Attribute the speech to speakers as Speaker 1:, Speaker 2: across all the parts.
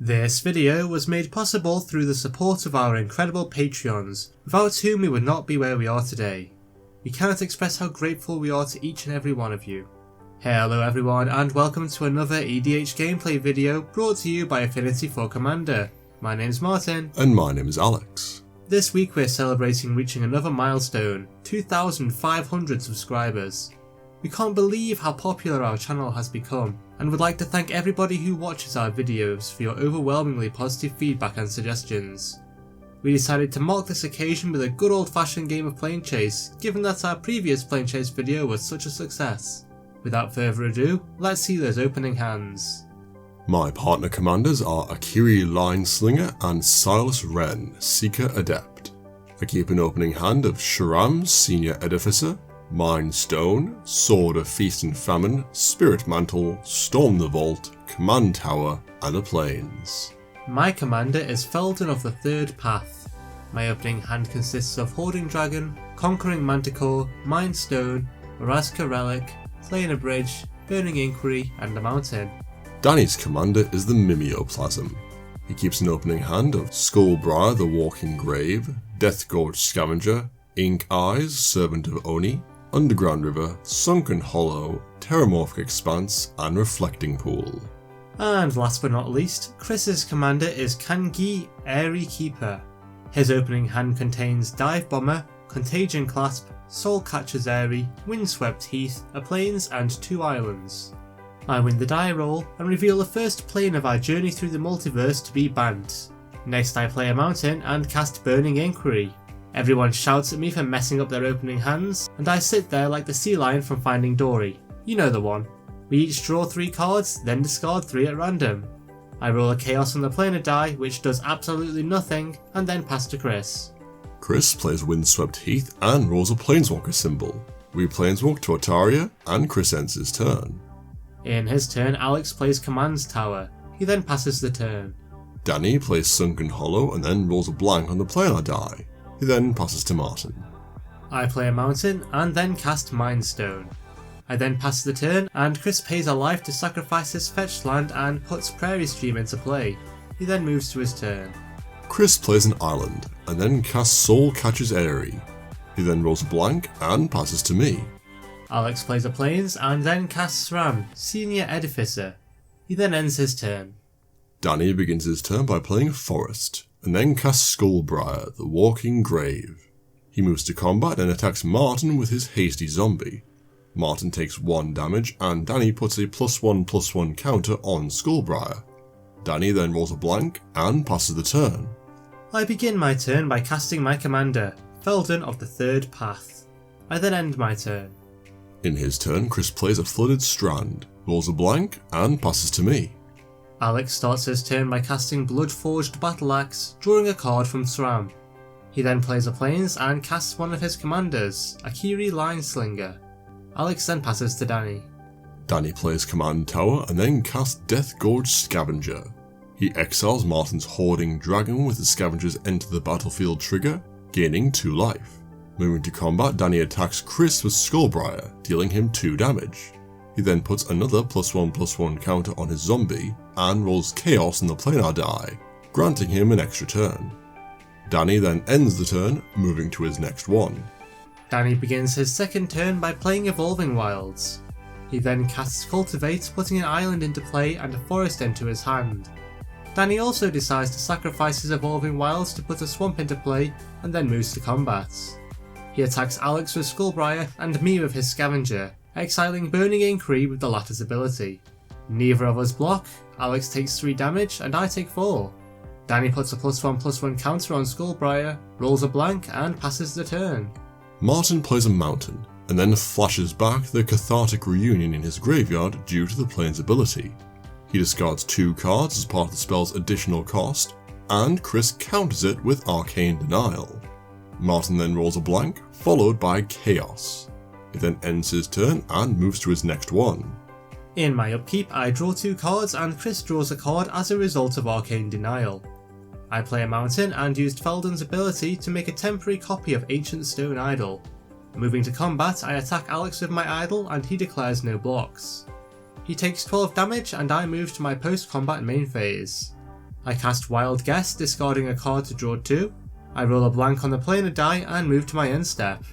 Speaker 1: This video was made possible through the support of our incredible Patreons, without whom we would not be where we are today. We cannot express how grateful we are to each and every one of you. Hello everyone and welcome to another EDH gameplay video brought to you by Affinity for Commander. My name is Martin.
Speaker 2: And my name is Alex.
Speaker 1: This week we're celebrating reaching another milestone, 2,500 subscribers. We can't believe how popular our channel has become, and would like to thank everybody who watches our videos for your overwhelmingly positive feedback and suggestions. We decided to mark this occasion with a good old-fashioned game of Planechase, given that our previous Planechase video was such a success. Without further ado, let's see those opening hands.
Speaker 2: My partner commanders are Akiri Line-Slinger and Silas Renn, Seeker Adept. I keep an opening hand of Sharam, Senior Edificer, Mind Stone, Sword of Feast and Famine, Spirit Mantle, Storm the Vault, Command Tower, and a Plains.
Speaker 1: My commander is Feldon of the Third Path. My opening hand consists of Hoarding Dragon, Conquering Manticore, Mind Stone, Orazka Relic, Planar Bridge, Burning Inquiry, and a Mountain.
Speaker 2: Danny's commander is the Mimeoplasm. He keeps an opening hand of Skullbriar the Walking Grave, Deathgorge Scavenger, Ink Eyes, Servant of Oni, Underground River, Sunken Hollow, Terramorphic Expanse, and Reflecting Pool.
Speaker 1: And last but not least, Chris's commander is Kangee, Airy Keeper. His opening hand contains Dive Bomber, Contagion Clasp, Soul Catcher's Airy, Windswept Heath, a Plains, and 2 islands. I win the die roll and reveal the first plane of our journey through the multiverse to be Bant. Next I play a mountain and cast Burning Inquiry. Everyone shouts at me for messing up their opening hands, and I sit there like the sea lion from Finding Dory. You know the one. We each draw 3 cards, then discard 3 at random. I roll a Chaos on the planar die, which does absolutely nothing, and then pass to Chris.
Speaker 2: Chris plays Windswept Heath and rolls a Planeswalker symbol. We Planeswalk to Otaria, and Chris ends his turn.
Speaker 1: In his turn, Alex plays Command Tower. He then passes the turn.
Speaker 2: Danny plays Sunken Hollow and then rolls a blank on the planar die. He then passes to Martin.
Speaker 1: I play a mountain and then cast Mind Stone. I then pass the turn and Chris pays a life to sacrifice his fetched land and puts Prairie Stream into play. He then moves to his turn.
Speaker 2: Chris plays an island and then casts Soul Catcher's Airy. He then rolls a blank and passes to me.
Speaker 1: Alex plays a Plains and then casts Ram, Senior Edificer. He then ends his turn.
Speaker 2: Danny begins his turn by playing a Forest, and then casts Skullbriar, the Walking Grave. He moves to combat and attacks Martin with his Hasty Zombie. Martin takes 1 damage and Danny puts a +1/+1 counter on Skullbriar. Danny then rolls a blank and passes the turn.
Speaker 1: I begin my turn by casting my commander, Feldon of the Third Path. I then end my turn.
Speaker 2: In his turn, Chris plays a Flooded Strand, rolls a blank and passes to me.
Speaker 1: Alex starts his turn by casting Bloodforged Battle Axe, drawing a card from SRAM. He then plays a Plains and casts one of his commanders, Akiri Line-Slinger. Alex then passes to Danny.
Speaker 2: Danny plays Command Tower and then casts Deathgorge Scavenger. He exiles Martin's Hoarding Dragon with the Scavenger's Enter the Battlefield trigger, gaining 2 life. Moving to combat, Danny attacks Chris with Skullbriar, dealing him 2 damage. He then puts another +1/+1 counter on his zombie and rolls Chaos on the planar die, granting him an extra turn. Danny then ends the turn, moving to his next one.
Speaker 1: Danny begins his second turn by playing Evolving Wilds. He then casts Cultivate, putting an island into play and a forest into his hand. Danny also decides to sacrifice his Evolving Wilds to put a swamp into play and then moves to combat. He attacks Alex with Skullbriar and me with his Scavenger, exiling Burning Inquiry with the latter's ability. Neither of us block, Alex takes 3 damage and I take 4. Danny puts a +1/+1 counter on Skullbriar, rolls a blank and passes the turn.
Speaker 2: Martin plays a Mountain, and then flashes back the Cathartic Reunion in his graveyard due to the Plains ability. He discards 2 cards as part of the spell's additional cost, and Chris counters it with Arcane Denial. Martin then rolls a blank, followed by Chaos. He then ends his turn and moves to his next one.
Speaker 1: In my upkeep, I draw 2 cards and Chris draws a card as a result of Arcane Denial. I play a mountain and used Feldon's ability to make a temporary copy of Ancient Stone Idol. Moving to combat, I attack Alex with my idol and he declares no blocks. He takes 12 damage and I move to my post-combat main phase. I cast Wild Guess, discarding a card to draw 2. I roll a blank on the planar die and move to my end step.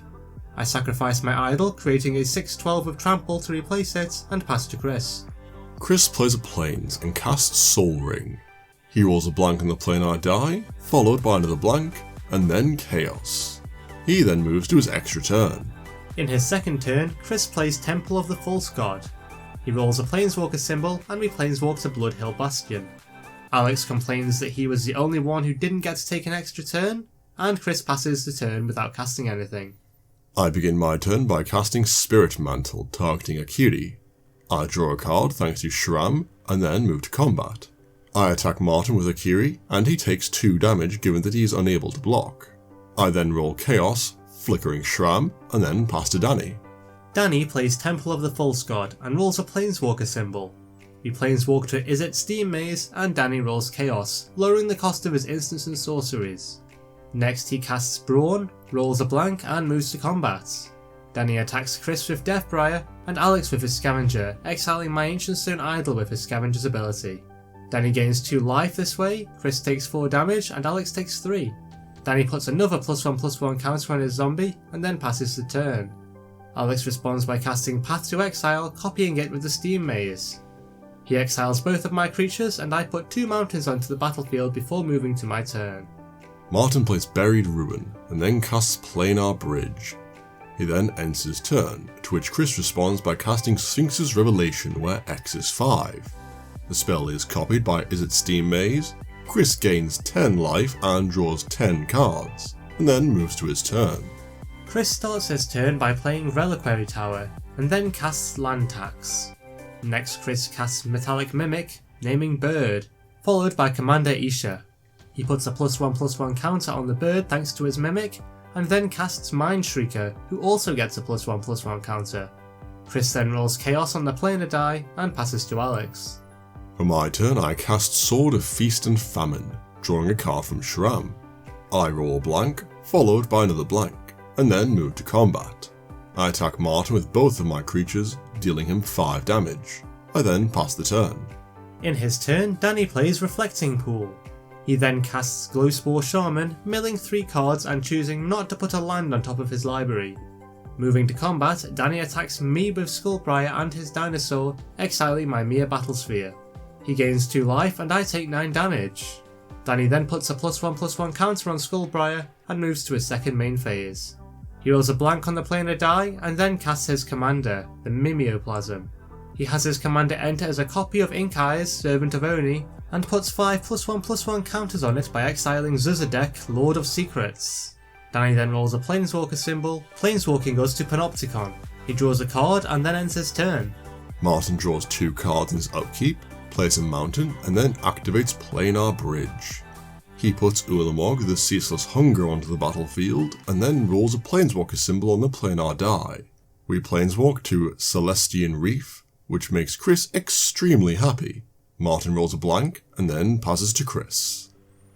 Speaker 1: I sacrifice my idol, creating a 6/12 with trample to replace it, and pass to Chris.
Speaker 2: Chris plays a Plains and casts Soul Ring. He rolls a blank on the planar die, followed by another blank, and then Chaos. He then moves to his extra turn.
Speaker 1: In his second turn, Chris plays Temple of the False God. He rolls a Planeswalker symbol, and we Planeswalk to Bloodhill Bastion. Alex complains that he was the only one who didn't get to take an extra turn, and Chris passes the turn without casting anything.
Speaker 2: I begin my turn by casting Spirit Mantle, targeting Akiri. I draw a card thanks to Shram, and then move to combat. I attack Martin with Akiri, and he takes 2 damage given that he is unable to block. I then roll Chaos, flickering Shram, and then pass to Danny.
Speaker 1: Danny plays Temple of the False God and rolls a Planeswalker symbol. We Planeswalk to Izzet Steam Maze, and Danny rolls Chaos, lowering the cost of his instants and sorceries. Next he casts Brawn, rolls a blank, and moves to combat. Danny attacks Chris with Deathbriar, and Alex with his Scavenger, exiling my Ancient Stone Idol with his Scavenger's ability. Danny gains 2 life this way, Chris takes 4 damage, and Alex takes 3. Danny puts another +1/+1 counter on his zombie, and then passes the turn. Alex responds by casting Path to Exile, copying it with the Steam Maze. He exiles both of my creatures, and I put 2 mountains onto the battlefield before moving to my turn.
Speaker 2: Martin plays Buried Ruin, and then casts Planar Bridge. He then ends his turn, to which Chris responds by casting Sphinx's Revelation, where X is 5. The spell is copied by Izzet Steam Maze. Chris gains 10 life and draws 10 cards, and then moves to his turn.
Speaker 1: Chris starts his turn by playing Reliquary Tower, and then casts Land Tax. Next Chris casts Metallic Mimic, naming Bird, followed by Commander Isha. He puts a +1/+1 counter on the bird thanks to his Mimic, and then casts Mindshrieker, who also gets a +1/+1 counter. Chris then rolls Chaos on the planar die, and passes to Alex.
Speaker 2: For my turn, I cast Sword of Feast and Famine, drawing a card from Shram. I roll a blank, followed by another blank, and then move to combat. I attack Martin with both of my creatures, dealing him 5 damage. I then pass the turn.
Speaker 1: In his turn, Danny plays Reflecting Pool. He then casts Glowspore Shaman, milling 3 cards and choosing not to put a land on top of his library. Moving to combat, Danny attacks me with Skullbriar and his dinosaur, exiling my Mere Battlesphere. He gains 2 life and I take 9 damage. Danny then puts a +1/+1 counter on Skullbriar and moves to his second main phase. He rolls a blank on the planar die and then casts his commander, the Mimeoplasm. He has his commander enter as a copy of Ink Eyes, Servant of Oni, and puts 5 +1/+1 counters on it by exiling Zuzadek, Lord of Secrets. Danny then rolls a Planeswalker symbol, planeswalking us to Panopticon. He draws a card and then ends his turn.
Speaker 2: Martin draws 2 cards in his upkeep, plays a mountain, and then activates Planar Bridge. He puts Ulamog, the Ceaseless Hunger, onto the battlefield, and then rolls a Planeswalker symbol on the planar die. We Planeswalk to Celestian Reef, which makes Chris extremely happy. Martin rolls a blank, and then passes to Chris.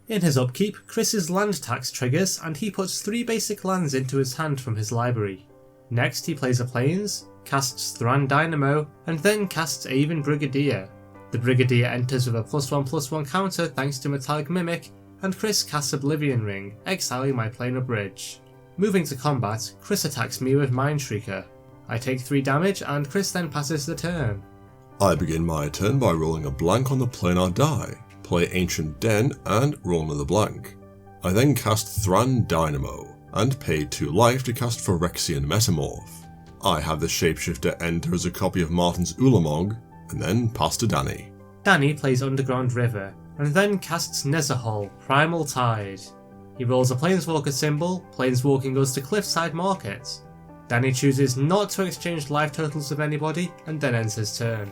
Speaker 1: In his upkeep, Chris's Land Tax triggers, and he puts 3 basic lands into his hand from his library. Next he plays a Plains, casts Thran Dynamo, and then casts Aven Brigadier. The Brigadier enters with a +1/+1 counter thanks to Metallic Mimic, and Chris casts Oblivion Ring, exiling my Planar Bridge. Moving to combat, Chris attacks me with Mindshrieker. I take 3 damage and Chris then passes the turn.
Speaker 2: I begin my turn by rolling a blank on the planar die, play Ancient Den and roll another blank. I then cast Thran Dynamo, and pay 2 life to cast Phyrexian Metamorph. I have the Shapeshifter enter as a copy of Martin's Ulamog, and then pass to Danny.
Speaker 1: Danny plays Underground River, and then casts Nezahal, Primal Tide. He rolls a Planeswalker symbol, planeswalking us to Cliffside Market. Danny chooses not to exchange life totals with anybody, and then ends his turn.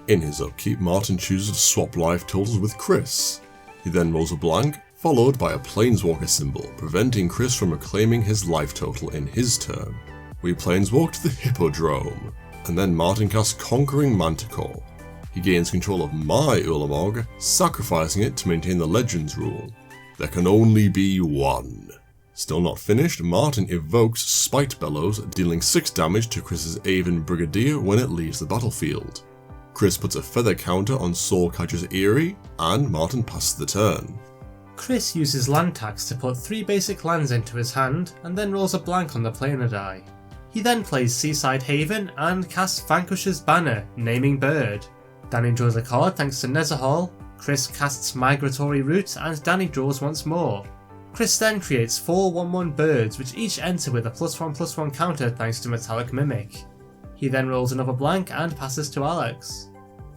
Speaker 2: In his upkeep, Martin chooses to swap life totals with Chris. He then rolls a blank, followed by a Planeswalker symbol, preventing Chris from reclaiming his life total in his turn. We Planeswalk to the Hippodrome, and then Martin casts Conquering Manticore. He gains control of my Ulamog, sacrificing it to maintain the Legends rule. There can only be one. Still not finished, Martin evokes Spite Bellows, dealing 6 damage to Chris's Aven Brigadier when it leaves the battlefield. Chris puts a feather counter on Soulcatcher's Eyrie, and Martin passes the turn.
Speaker 1: Chris uses land tax to put 3 basic lands into his hand and then rolls a blank on the planar die. He then plays Seaside Haven and casts Vanquisher's Banner, naming Bird. Danny draws a card thanks to Nezahal, Chris casts Migratory Route, and Danny draws once more. Chris then creates 4 1/1 birds which each enter with a +1/+1 counter thanks to Metallic Mimic. He then rolls another blank and passes to Alex.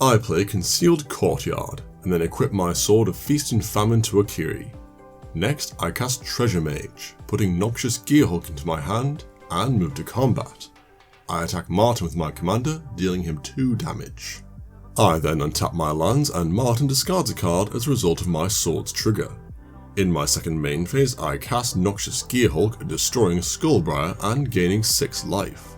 Speaker 2: I play Concealed Courtyard, and then equip my Sword of Feast and Famine to Akiri. Next, I cast Treasure Mage, putting Noxious Gearhulk into my hand, and move to combat. I attack Martin with my commander, dealing him 2 damage. I then untap my lands, and Martin discards a card as a result of my sword's trigger. In my second main phase, I cast Noxious Gearhulk, destroying Skullbriar and gaining 6 life.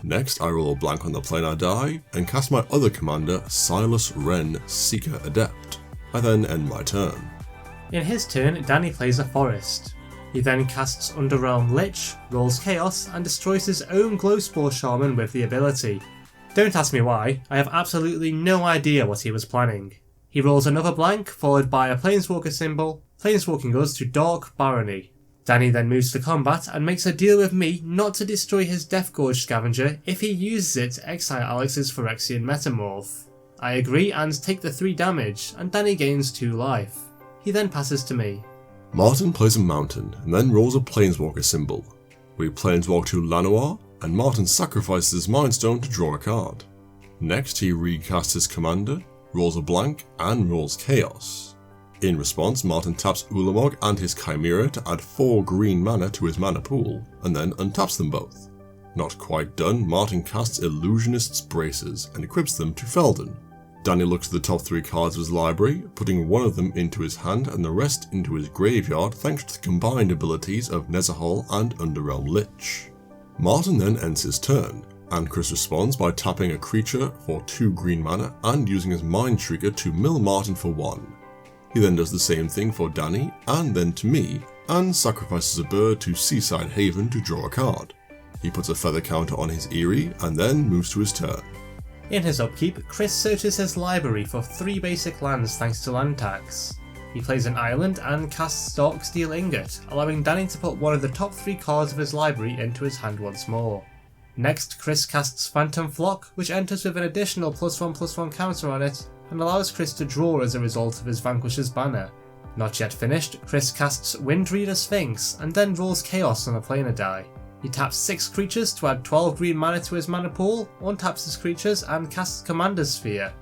Speaker 2: Next, I roll a blank on the planar die, and cast my other commander, Silas Renn, Seeker Adept. I then end my turn.
Speaker 1: In his turn, Danny plays a forest. He then casts Underrealm Lich, rolls Chaos, and destroys his own Glowspore Shaman with the ability. Don't ask me why, I have absolutely no idea what he was planning. He rolls another blank, followed by a Planeswalker symbol, planeswalking us to Dark Barony. Danny then moves to combat and makes a deal with me not to destroy his Deathgorge Scavenger if he uses it to exile Alex's Phyrexian Metamorph. I agree and take the 3 damage, and Danny gains 2 life. He then passes to me.
Speaker 2: Martin plays a mountain, and then rolls a Planeswalker symbol. We Planeswalk to Lanoir, and Martin sacrifices his Mind Stone to draw a card. Next, he recasts his commander, rolls a blank, and rolls Chaos. In response, Martin taps Ulamog and his Chimera to add 4 green mana to his mana pool, and then untaps them both. Not quite done, Martin casts Illusionist's Braces and equips them to Feldon. Danny looks at the top 3 cards of his library, putting one of them into his hand and the rest into his graveyard thanks to the combined abilities of Nezahal and Underrealm Lich. Martin then ends his turn, and Chris responds by tapping a creature for 2 green mana and using his Mind Trigger to mill Martin for 1. He then does the same thing for Danny, and then to me, and sacrifices a bird to Seaside Haven to draw a card. He puts a feather counter on his Eyrie, and then moves to his turn.
Speaker 1: In his upkeep, Chris searches his library for 3 basic lands thanks to land tax. He plays an island and casts Darksteel Ingot, allowing Danny to put one of the top 3 cards of his library into his hand once more. Next, Chris casts Phantom Flock, which enters with an additional +1/+1 counter on it, and allows Chris to draw as a result of his Vanquisher's Banner. Not yet finished, Chris casts Windreader Sphinx, and then rolls Chaos on a planar die. He taps 6 creatures to add 12 green mana to his mana pool, untaps his creatures, and casts Commander's Sphere.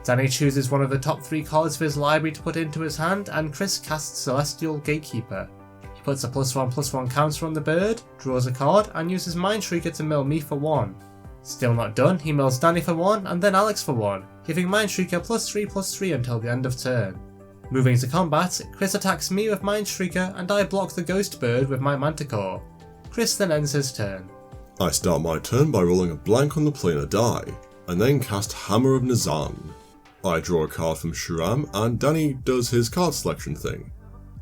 Speaker 1: Danny chooses one of the top 3 cards of his library to put into his hand, and Chris casts Celestial Gatekeeper. He puts a +1/+1 counter on the bird, draws a card, and uses Mind Trigger to mill me for 1. Still not done, he mills Danny for 1 and then Alex for 1, giving Mind Trigger +3/+3 until the end of turn. Moving to combat, Chris attacks me with Mind Trigger and I block the Ghost Bird with my Manticore. Chris then ends his turn.
Speaker 2: I start my turn by rolling a blank on the planar die, and then cast Hammer of Nazan. I draw a card from Shuram, and Danny does his card selection thing.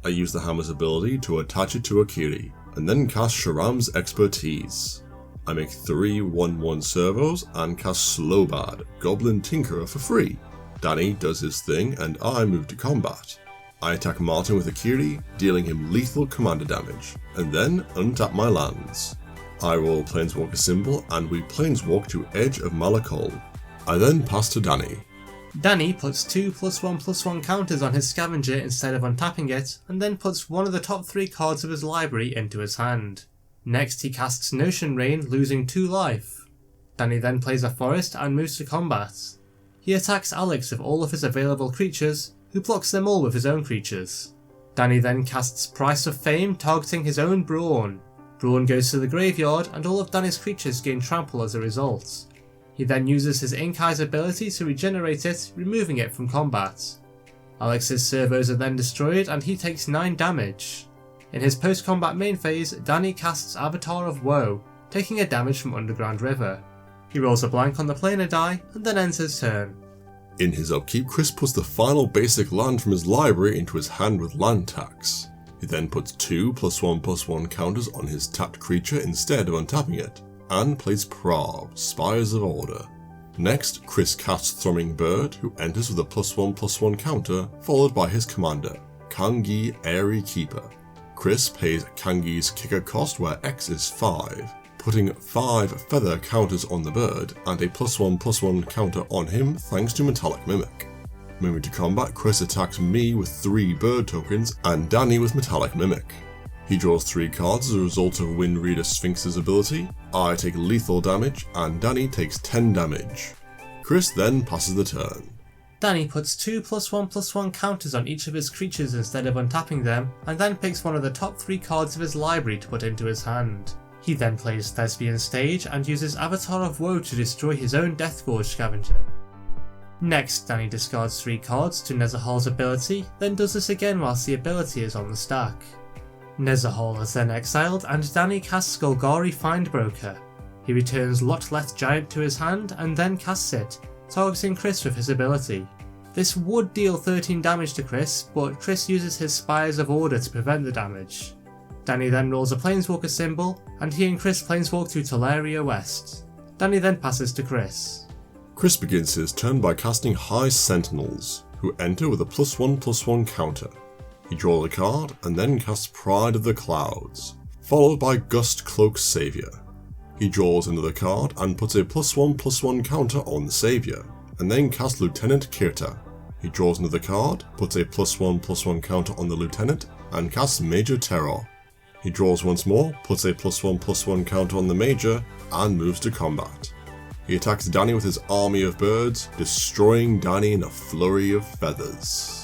Speaker 2: I use the hammer's ability to attach it to Akiri, and then cast Shuram's Expertise. I make 3 1/1 servos and cast Slowbad, Goblin Tinkerer for free. Danny does his thing and I move to combat. I attack Martin with Akiri, dealing him lethal commander damage, and then untap my lands. I roll Planeswalker symbol and we Planeswalk to Edge of Malakol. I then pass to Danny.
Speaker 1: Danny puts 2 +1/+1 counters on his Scavenger instead of untapping it, and then puts one of the top 3 cards of his library into his hand. Next, he casts Notion Rain, losing 2 life. Danny then plays a forest and moves to combat. He attacks Alex with all of his available creatures, who blocks them all with his own creatures. Danny then casts Price of Fame, targeting his own Brawn. Brawn goes to the graveyard, and all of Danny's creatures gain trample as a result. He then uses his Inkai's ability to regenerate it, removing it from combat. Alex's servos are then destroyed and he takes 9 damage. In his post-combat main phase, Danny casts Avatar of Woe, taking a damage from Underground River. He rolls a blank on the planar die and then ends his turn.
Speaker 2: In his upkeep, Chris puts the final basic land from his library into his hand with land tax. He then puts 2 +1/+1 counters on his tapped creature instead of untapping it, and plays Prav, Spires of Order. Next, Chris casts Thrumming Bird, who enters with a +1/+1 counter, followed by his commander, Kangee, Airy Keeper. Chris pays Kangee's kicker cost where X is 5, putting 5 feather counters on the bird and a +1/+1 counter on him thanks to Metallic Mimic. Moving to combat, Chris attacks me with 3 bird tokens and Danny with Metallic Mimic. He draws 3 cards as a result of Wind Reader Sphinx's ability. I take lethal damage and Danny takes 10 damage. Chris then passes the turn.
Speaker 1: Danny puts 2 +1/+1 counters on each of his creatures instead of untapping them, and then picks one of the top 3 cards of his library to put into his hand. He then plays Thespian Stage and uses Avatar of Woe to destroy his own Deathgorge Scavenger. Next, Danny discards 3 cards to Nezahul's ability, then does this again whilst the ability is on the stack. Nezahul is then exiled and Danny casts Golgari Findbroker. He returns Lotleth Giant to his hand and then casts it, targeting Chris with his ability. This would deal 13 damage to Chris, but Chris uses his Spires of Order to prevent the damage. Danny then rolls a Planeswalker symbol, and he and Chris planeswalk to Teleria West. Danny then passes to Chris.
Speaker 2: Chris begins his turn by casting High Sentinels, who enter with a +1/+1 counter. He draws a card and then casts Pride of the Clouds, followed by Gust Cloak Saviour. He draws another card and puts a +1/+1 counter on the Saviour, and then casts Lieutenant Kirta. He draws another card, puts a +1/+1 counter on the Lieutenant, and casts Major Terror. He draws once more, puts a +1/+1 counter on the Major, and moves to combat. He attacks Danny with his army of birds, destroying Danny in a flurry of feathers.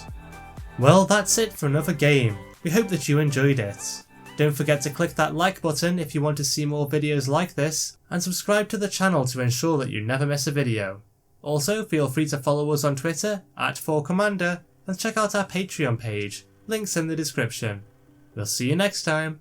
Speaker 1: Well, that's it for another game. We hope that you enjoyed it. Don't forget to click that like button if you want to see more videos like this, and subscribe to the channel to ensure that you never miss a video. Also, feel free to follow us on Twitter @4Commander and check out our Patreon page, links in the description. We'll see you next time.